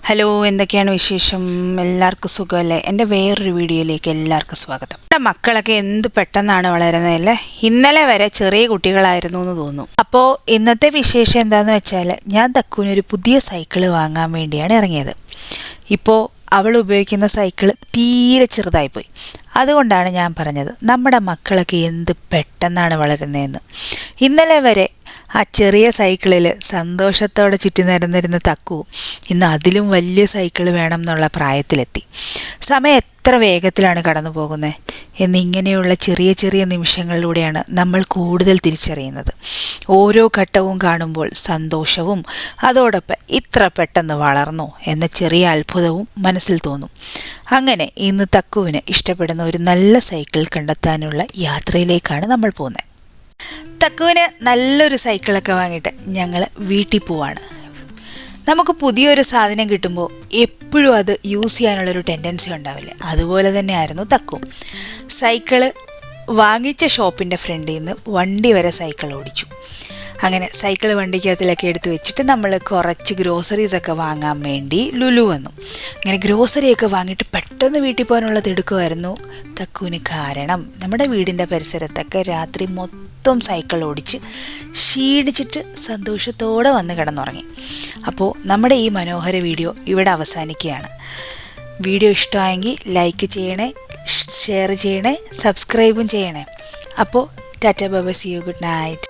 Hello, എന്തൊക്കെയാണ് വിശേഷം? എല്ലാവർക്കും സുഖമല്ലേ? എൻ്റെ വേറൊരു വീഡിയോയിലേക്ക് എല്ലാവർക്കും സ്വാഗതം. എൻ്റെ മക്കളൊക്കെ എന്ത് പെട്ടെന്നാണ് വളരുന്നതല്ലേ. ഇന്നലെ വരെ ചെറിയ കുട്ടികളായിരുന്നു എന്ന് തോന്നുന്നു. അപ്പോൾ ഇന്നത്തെ വിശേഷം എന്താണെന്ന് വെച്ചാൽ, ഞാൻ തക്കുവിനൊരു പുതിയ സൈക്കിള് വാങ്ങാൻ വേണ്ടിയാണ് ഇറങ്ങിയത്. ഇപ്പോൾ അവൾ ഉപയോഗിക്കുന്ന സൈക്കിള് തീരെ ചെറുതായിപ്പോയി. അതുകൊണ്ടാണ് ഞാൻ പറഞ്ഞത്, നമ്മുടെ മക്കളൊക്കെ എന്ത് പെട്ടെന്നാണ് വളരുന്നതെന്ന്. ഇന്നലെ വരെ ആ ചെറിയ സൈക്കിളിൽ സന്തോഷത്തോടെ ചുറ്റി നിരന്നിരുന്ന തക്കു ഇന്ന് അതിലും വലിയ സൈക്കിൾ വേണം എന്നുള്ള പ്രായത്തിലെത്തി. സമയം എത്ര വേഗത്തിലാണ് കടന്നു പോകുന്നത് എന്നിങ്ങനെയുള്ള ചെറിയ ചെറിയ നിമിഷങ്ങളിലൂടെയാണ് നമ്മൾ കൂടുതൽ തിരിച്ചറിയുന്നത്. ഓരോ ഘട്ടവും കാണുമ്പോൾ സന്തോഷവും അതോടൊപ്പം ഇത്ര പെട്ടെന്ന് വളർന്നോ എന്ന ചെറിയ അത്ഭുതവും മനസ്സിൽ തോന്നും. അങ്ങനെ ഇന്ന് തക്കുവിന് ഇഷ്ടപ്പെടുന്ന ഒരു നല്ല സൈക്കിൾ കണ്ടെത്താനുള്ള യാത്രയിലേക്കാണ് നമ്മൾ പോകുന്നത്. തക്കുവിന് നല്ലൊരു സൈക്കിളൊക്കെ വാങ്ങിയിട്ട് ഞങ്ങൾ വീട്ടിൽ പോവാണ്. നമുക്ക് പുതിയൊരു സാധനം കിട്ടുമ്പോൾ എപ്പോഴും അത് യൂസ് ചെയ്യാനുള്ളൊരു ടെൻഡൻസി ഉണ്ടാവില്ലേ, അതുപോലെ തന്നെ ആയിരുന്നു തക്കും. സൈക്കിള് വാങ്ങിച്ച ഷോപ്പിൻ്റെ ഫ്രണ്ടിൽ നിന്ന് വണ്ടി വരെ സൈക്കിൾ ഓടിച്ചു. അങ്ങനെ സൈക്കിൾ വണ്ടിക്കകത്തിലൊക്കെ എടുത്ത് വെച്ചിട്ട് നമ്മൾ കുറച്ച് ഗ്രോസറീസൊക്കെ വാങ്ങാൻ വേണ്ടി ലുലു വന്നു. അങ്ങനെ ഗ്രോസറിയൊക്കെ വാങ്ങിയിട്ട് പെട്ടെന്ന് വീട്ടിൽ പോകാനുള്ളത് എടുക്കുമായിരുന്നു തക്കുവിന്. കാരണം നമ്മുടെ വീടിൻ്റെ പരിസരത്തൊക്കെ രാത്രി മൊത്തം സൈക്കിൾ ഓടിച്ച് ക്ഷീണിച്ചിട്ട് സന്തോഷത്തോടെ വന്ന് കിടന്നുറങ്ങി. അപ്പോൾ നമ്മുടെ ഈ മനോഹര വീഡിയോ ഇവിടെ അവസാനിക്കുകയാണ്. വീഡിയോ ഇഷ്ടമായെങ്കിൽ ലൈക്ക് ചെയ്യണേ, ഷെയർ ചെയ്യണേ, സബ്സ്ക്രൈബും ചെയ്യണേ. അപ്പോൾ tata bye bye, see you, good night.